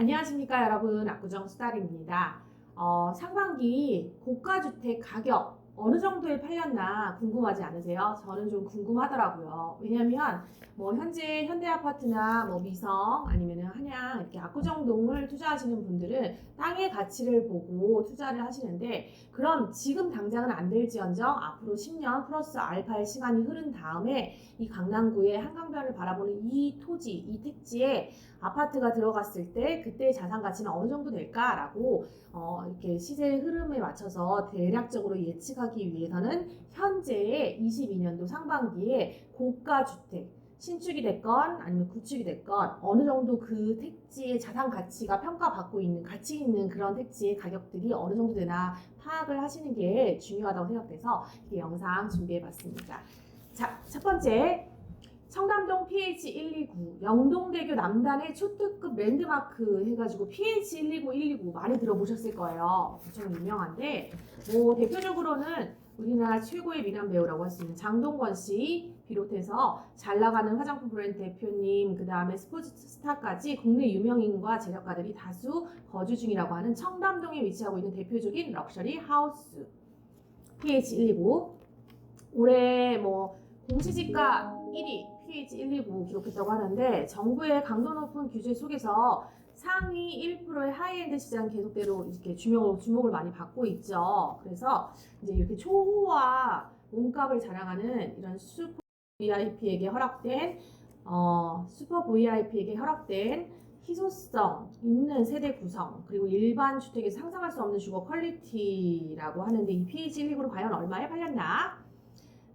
안녕하십니까 여러분, 압구정 수달입니다. 상반기 고가주택 가격 어느 정도에 팔렸나 궁금하지 않으세요? 저는 좀 궁금하더라고요. 왜냐면 뭐 현재 현대아파트나 뭐 미성 아니면은 한양 이렇게 압구정동을 투자하시는 분들은 땅의 가치를 보고 투자를 하시는데, 그럼 지금 당장은 안 될지언정 앞으로 10년 플러스 알파의 시간이 흐른 다음에 이 강남구의 한강변을 바라보는 이 토지, 이 택지에 아파트가 들어갔을 때 그때의 자산 가치는 어느 정도 될까라고 이렇게 시세의 흐름에 맞춰서 대략적으로 예측하기 위해서는 현재의 22년도 상반기에 고가 주택 신축이 됐건 아니면 구축이 됐건 어느 정도 그 택지의 자산 가치가 평가받고 있는 가치 있는 그런 택지의 가격들이 어느 정도 되나 파악을 하시는 게 중요하다고 생각돼서 이 영상 준비해봤습니다. 자, 첫 번째, 청담동 PH129 영동대교 남단의 초특급 랜드마크 해가지고 PH129, 129 많이 들어보셨을 거예요. 엄청 유명한데 뭐 대표적으로는 우리나라 최고의 미남 배우라고 할 수 있는 장동건 씨 비롯해서 잘 나가는 화장품 브랜드 대표님, 그 다음에 스포츠 스타까지 국내 유명인과 재력가들이 다수 거주 중이라고 하는 청담동에 위치하고 있는 대표적인 럭셔리 하우스 PH129. 올해 뭐 공시지가 1위 PH129 기록했다고 하는데, 정부의 강도 높은 규제 속에서 상위 1%의 하이엔드 시장 계속대로 이렇게 주목을 많이 받고 있죠. 그래서 이제 이렇게 초호화 몸값을 자랑하는 이런 슈퍼 VIP에게 허락된 희소성 있는 세대 구성, 그리고 일반 주택에서 상상할 수 없는 주거 퀄리티라고 하는데, 이 PH129는 과연 얼마에 팔렸나?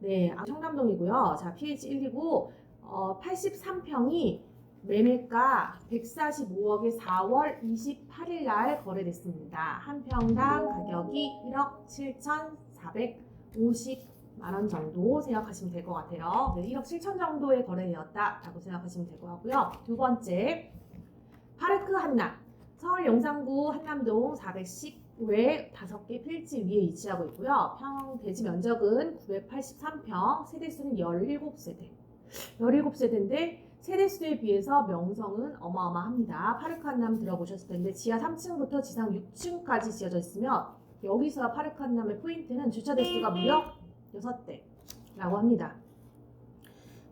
네, 청담동이고요. 자, PH129 83평이 매매가 145억에 4월 28일 날 거래됐습니다. 한 평당 가격이 1억 7,450만 원 정도 생각하시면 될 것 같아요. 네, 1억 7천 정도에 거래되었다라고 생각하시면 될 것 같고요. 두 번째, 파르크 한남, 서울 용산구 한남동 410회 5개 필지 위에 위치하고 있고요. 대지 면적은 983평, 세대수는 17세대. 17세대인데 세대수에 비해서 명성은 어마어마합니다. 파르크 한남 들어보셨을 텐데 지하 3층부터 지상 6층까지 지어져 있으며, 여기서 파르크 한남의 포인트는 주차 대수가 무려 6대라고 합니다.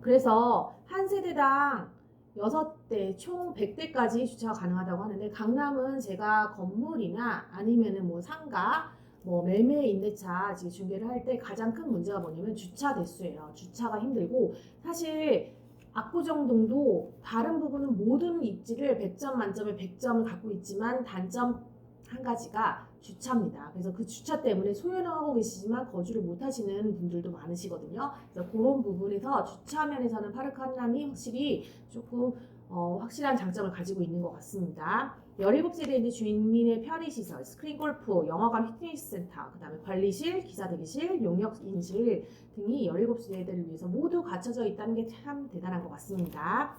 그래서 한 세대당 6대, 총 100대까지 주차가 가능하다고 하는데, 강남은 제가 건물이나 아니면은 뭐 상가, 뭐 매매 임대차 지금 중개를 할 때 가장 큰 문제가 뭐냐면 주차 대수예요. 주차가 힘들고, 사실 압구정동도 다른 부분은 모든 입지를 100점 만점에 100점을 갖고 있지만 단점 한 가지가 주차입니다. 그래서 그 주차 때문에 소유는 하고 계시지만 거주를 못 하시는 분들도 많으시거든요. 그래서 그런 부분에서 주차 면에서는 파르크 한남이 확실히 조금 확실한 장점을 가지고 있는 것 같습니다. 17세대인데 주민의 편의시설, 스크린골프, 영화관, 피트니스 센터, 그 다음에 관리실, 기사대기실, 용역인실 등이 17세대를 위해서 모두 갖춰져 있다는 게 참 대단한 것 같습니다.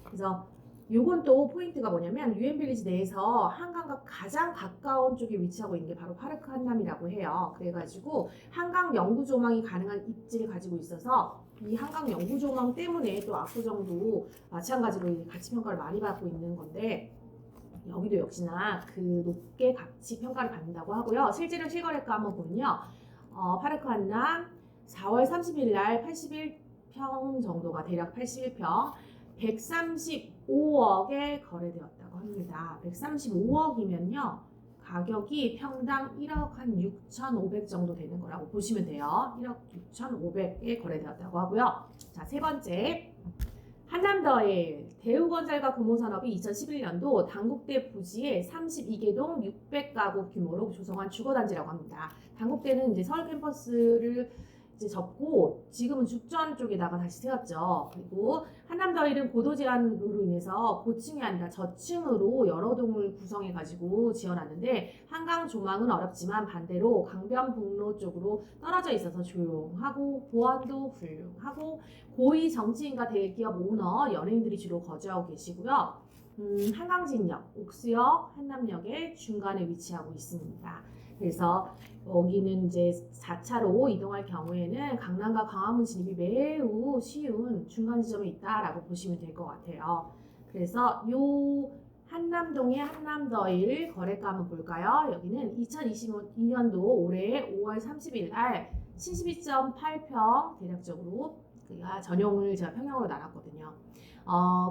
그래서 요건 또 포인트가 뭐냐면, 유엔빌리지 내에서 한강과 가장 가까운 쪽에 위치하고 있는 게 바로 파르크 한남이라고 해요. 그래가지고 한강 영구 조망이 가능한 입지를 가지고 있어서 이 한강 영구 조망 때문에 또 압구정도 마찬가지로 가치 평가를 많이 받고 있는 건데, 여기도 역시나 그 높게 가치 평가를 받는다고 하고요. 실제로 실거래가 한번 보면요. 파르크 한남 4월 30일 날 81평 정도가, 대략 81평 135억에 거래되었다고 합니다. 135억이면요. 가격이 평당 1억 한 6,500 정도 되는 거라고 보시면 돼요. 1억 6,500에 거래되었다고 하고요. 자, 세 번째. 한남더일 대우건설과 금호산업이 2011년도 당국대 부지에 32개동 600가구 규모로 조성한 주거단지라고 합니다. 당국대는 이제 서울 캠퍼스를 이제 접고 지금은 죽전 쪽에다가 다시 세웠죠. 그리고 한남더일은 고도 제한으로 인해서 고층이 아니라 저층으로 여러 동을 구성해 가지고 지어놨는데, 한강 조망은 어렵지만 반대로 강변북로 쪽으로 떨어져 있어서 조용하고 보안도 훌륭하고, 고위 정치인과 대기업 오너, 연예인들이 주로 거주하고 계시고요. 한강진역, 옥수역, 한남역의 중간에 위치하고 있습니다. 그래서 여기는 이제 4차로 이동할 경우에는 강남과 광화문 진입이 매우 쉬운 중간 지점에 있다라고 보시면 될 것 같아요. 그래서 요 한남동의 한남더일 거래가 한번 볼까요? 여기는 2022년도 올해 5월 30일 날 72.8평 대략적으로 전용을 제가 평형으로 나눴거든요.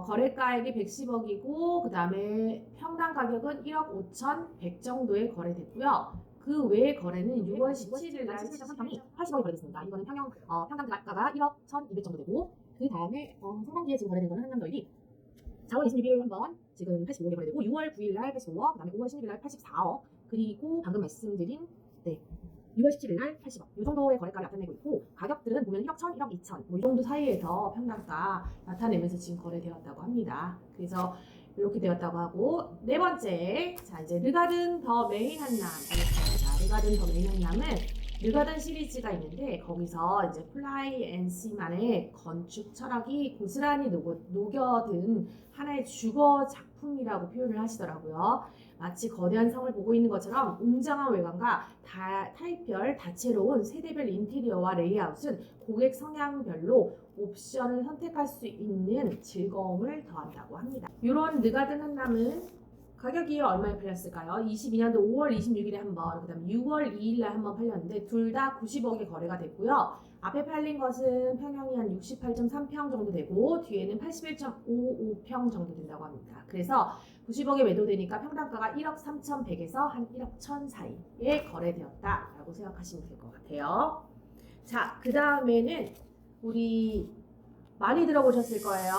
거래가액이 110억이고 그 다음에 평당 가격은 1억 5,100 정도에 거래됐고요. 그 외의 거래는 6월 17일 날 71.3평이 80억에 거래됐습니다. 이거는 평당 가격가 1억 1,200 정도 되고 그 다음에 상반기에 지금 거래된 거는 한남더일이 4월 26일 한번 지금 85억에 거래되고 6월 9일 날 85억, 그다음에 5월 16일 날 84억, 그리고 방금 말씀드린 6월 17일 날 80억 이 정도의 거래가를 나타내고 있고 가격들은 보면 1억 1,000, 1억 2천 이 정도 사이에서 평당가 나타내면서 지금 거래되었다고 합니다. 그래서 이렇게 되었다고 하고 네 번째 자 이제 르가든 더 메인 한남 알겠습니다. 르가든 더 메인 한남은 르가든 시리즈가 있는데 거기서 이제 플라이 앤 씨만의 건축 철학이 고스란히 녹여든 하나의 주거 작품이라고 표현을 하시더라고요. 마치 거대한 성을 보고 있는 것처럼 웅장한 외관과 타입별 다채로운 세대별 인테리어와 레이아웃은 고객 성향별로 옵션을 선택할 수 있는 즐거움을 더한다고 합니다. 이런 르가든 한남은 가격이 얼마에 팔렸을까요? 22년도 5월 26일에 한 번, 그 다음에 6월 2일날 한 번 팔렸는데 둘 다 90억에 거래가 됐고요. 앞에 팔린 것은 평형이 한 68.3평 정도 되고 뒤에는 81.55평 정도 된다고 합니다. 그래서 90억에 매도되니까 평당가가 1억 3,100에서 한 1억 1,000 사이에 거래되었다라고 생각하시면 될 것 같아요. 자, 그 다음에는 우리 많이 들어보셨을 거예요.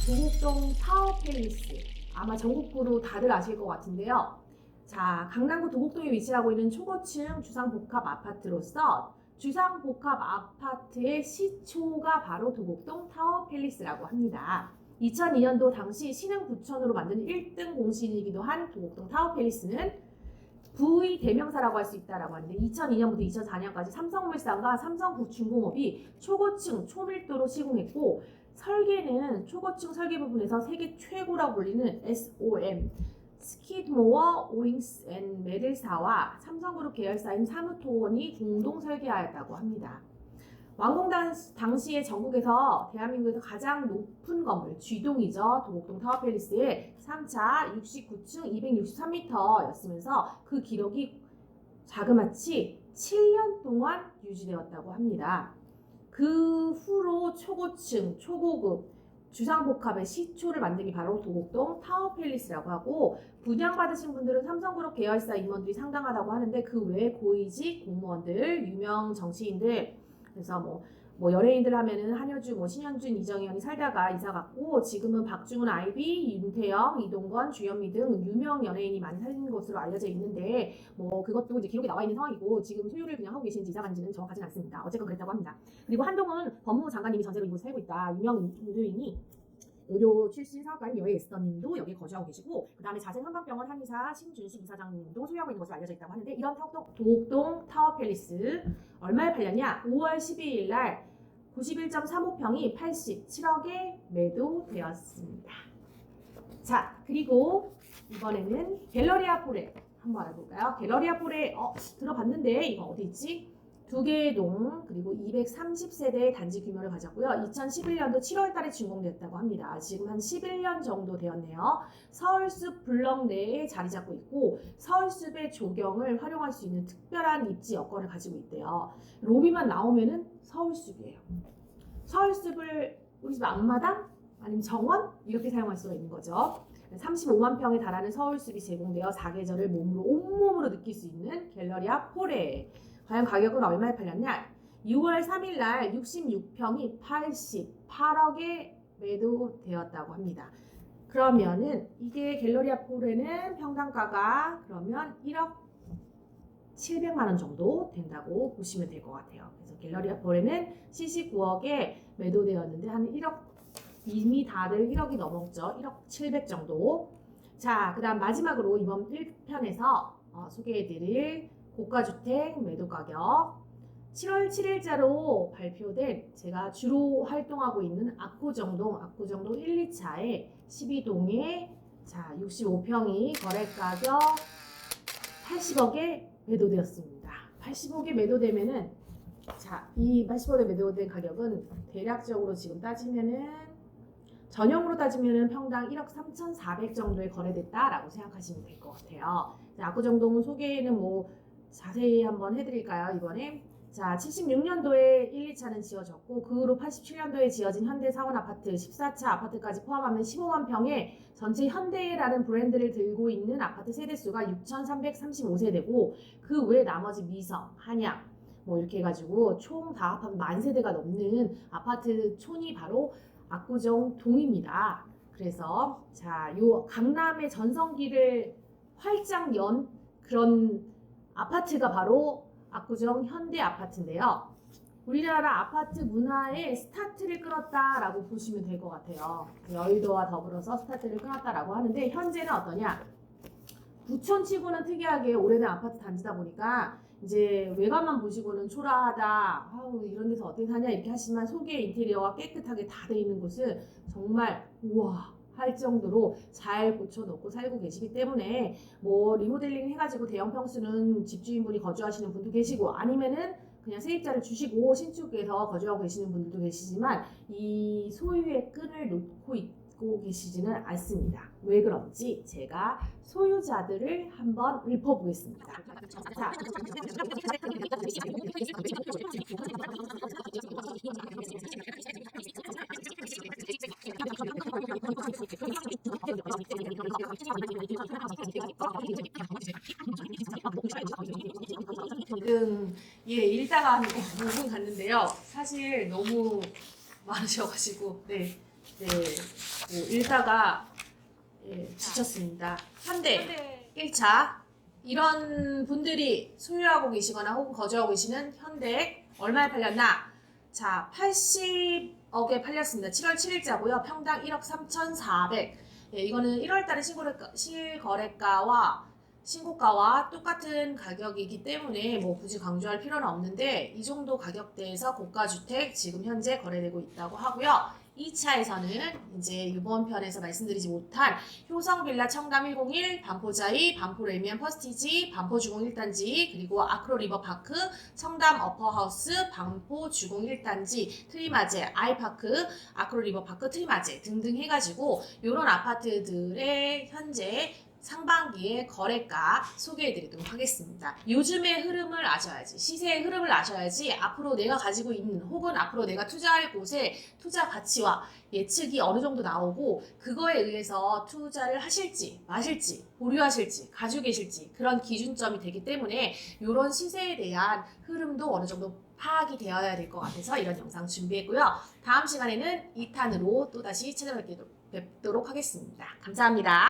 도곡동 타워팰리스. 아마 전국구로 다들 아실 것 같은데요. 자, 강남구 도곡동에 위치하고 있는 초고층 주상복합 아파트로서 주상복합 아파트의 시초가 바로 도곡동 타워팰리스라고 합니다. 2002년도 당시 신흥부천으로 만든 1등 공신이기도 한 도곡동 타워팰리스는 부의 대명사라고 할 수 있다라고 하는데 2002년부터 2004년까지 삼성물산과 삼성중공업이 초고층 초밀도로 시공했고 설계는 초고층 설계 부분에서 세계 최고라고 불리는 SOM 스키드모어 오잉스 앤 메릴사와 삼성그룹 계열사인 사무토원이 공동 설계하였다고 합니다. 완공 당시에 전국에서 대한민국에서 가장 높은 건물 G동이죠. 도곡동 타워팰리스의 3차 69층 263m였으면서 그 기록이 자그마치 7년 동안 유지되었다고 합니다. 그 후로 초고층, 초고급, 주상복합의 시초를 만든 게 바로 도곡동 타워팰리스라고 하고 분양받으신 분들은 삼성그룹 계열사 임원들이 상당하다고 하는데 그 외에 고위직 공무원들, 유명 정치인들 그래서 뭐 연예인들 하면은 한효주, 신현준, 이정현이 살다가 이사 갔고 지금은 박중훈, 아이비, 윤태영, 이동건, 주현미 등 유명 연예인이 많이 살는 것으로 알려져 있는데 그것도 이제 기록이 나와 있는 상황이고 지금 소유를 그냥 하고 계신지 이사 간지는 정확하진 않습니다. 어쨌건 그랬다고 합니다. 그리고 한동훈 법무부 장관님이 전세로 이곳에 살고 있다. 유명 의료인이 의료 출신 사업가인 여의 에스더님도 여기 거주하고 계시고 그 다음에 자생 한방병원 한의사 신준식 이사장님도 소유하고 있는 것으로 알려져 있다고 하는데 이런 도곡동 타워팰리스 얼마에 팔렸냐? 5월 12일 날 91.35평이 87억에 매도되었습니다. 자, 그리고 이번에는 갤러리아 포레 한번 알아볼까요? 갤러리아 포레 들어봤는데 이거 어디 있지? 두 개의 동 그리고 230세대의 단지 규모를 가졌고요. 2011년도 7월 달에 준공되었다고 합니다. 지금 한 11년 정도 되었네요. 서울숲 블럭 내에 자리 잡고 있고 서울숲의 조경을 활용할 수 있는 특별한 입지 여건을 가지고 있대요. 로비만 나오면은 서울숲이에요. 서울숲을 우리 집 앞마당 아니면 정원 이렇게 사용할 수가 있는 거죠. 35만 평에 달하는 서울숲이 제공되어 4계절을 온몸으로 느낄 수 있는 갤러리아 포레. 과연 가격은 얼마에 팔렸냐? 6월 3일 날 66평이 88억에 매도되었다고 합니다. 그러면은 이게 갤러리아 포레는 평당가가 그러면 1억 700만 원 정도 된다고 보시면 될 것 같아요. 그래서 갤러리아 포레는 79억에 매도되었는데 한 1억 이미 다들 1억이 넘었죠. 1억 700 정도. 자, 그다음 마지막으로 이번 1편에서 소개해드릴 고가주택 매도 가격 7월 7일자로 발표된 제가 주로 활동하고 있는 압구정동 1, 2차에 12동에 자 65평이 거래가격 80억에 매도되었습니다. 80억에 매도되면은 자, 이 80억에 매도된 가격은 대략적으로 지금 따지면은 전형으로 따지면 평당 1억 3,400 정도에 거래됐다라고 생각하시면 될 것 같아요. 압구정동 소개는 뭐 자세히 한번 해드릴까요? 이번에 자 76년도에 1, 2차는 지어졌고 그 후로 87년도에 지어진 현대사원아파트 14차 아파트까지 포함하면 15만 평의 전체 현대라는 브랜드를 들고 있는 아파트 세대수가 6,335세대고 그 외 나머지 미성, 한양 뭐 이렇게 해가지고 총 다 합하면 만 세대가 넘는 아파트 촌이 바로 압구정 동입니다. 그래서 자, 요 강남의 전성기를 활짝 연 그런 아파트가 바로 압구정 현대 아파트인데요. 우리나라 아파트 문화의 스타트를 끊었다라고 보시면 될 것 같아요. 여의도와 더불어서 스타트를 끊었다라고 하는데 현재는 어떠냐? 부촌치고는 특이하게 오래된 아파트 단지다 보니까 이제 외관만 보시고는 초라하다, 아우 이런 데서 어떻게 사냐 이렇게 하시지만 속에 인테리어가 깨끗하게 다 돼 있는 곳은 정말 우와 할 정도로 잘 고쳐놓고 살고 계시기 때문에 뭐 리모델링 해가지고 대형 평수는 집주인분이 거주하시는 분도 계시고 아니면은 그냥 세입자를 주시고 신축해서 거주하고 계시는 분들도 계시지만 이 소유의 끈을 놓고 있고 계시지는 않습니다. 왜 그런지 제가 소유자들을 한번 읊어보겠습니다. 자, 지금 예 읽다가 한 5분 갔는데요. 사실 너무 많으셔가지고 네 뭐 읽다가 지쳤습니다. 현대 1차 이런 분들이 소유하고 계시거나 혹은 거주하고 계시는 현대 얼마에 팔렸나? 자 80억에 팔렸습니다. 7월 7일자고요. 평당 1억 3,400. 이거는 1월달에 실거래가와 신고가와 똑같은 가격이기 때문에 뭐 굳이 강조할 필요는 없는데 이 정도 가격대에서 고가주택 지금 현재 거래되고 있다고 하고요. 2차에서는 이제 이번 편에서 말씀드리지 못한 효성빌라 청담 101, 반포자이, 반포레미안 퍼스티지, 반포주공 1단지, 그리고 아크로리버파크, 청담 어퍼하우스, 반포주공 1단지, 트리마제, 아이파크, 아크로리버파크, 트리마제 등등 해가지고 이런 아파트들의 현재 상반기의 거래가 소개해드리도록 하겠습니다. 요즘의 흐름을 아셔야지, 시세의 흐름을 아셔야지 앞으로 내가 가지고 있는 혹은 앞으로 내가 투자할 곳에 투자 가치와 예측이 어느 정도 나오고 그거에 의해서 투자를 하실지 마실지 보류하실지 가지고 계실지 그런 기준점이 되기 때문에 이런 시세에 대한 흐름도 어느 정도 파악이 되어야 될 것 같아서 이런 영상 준비했고요. 다음 시간에는 2탄으로 또다시 찾아뵙도록 하겠습니다. 감사합니다.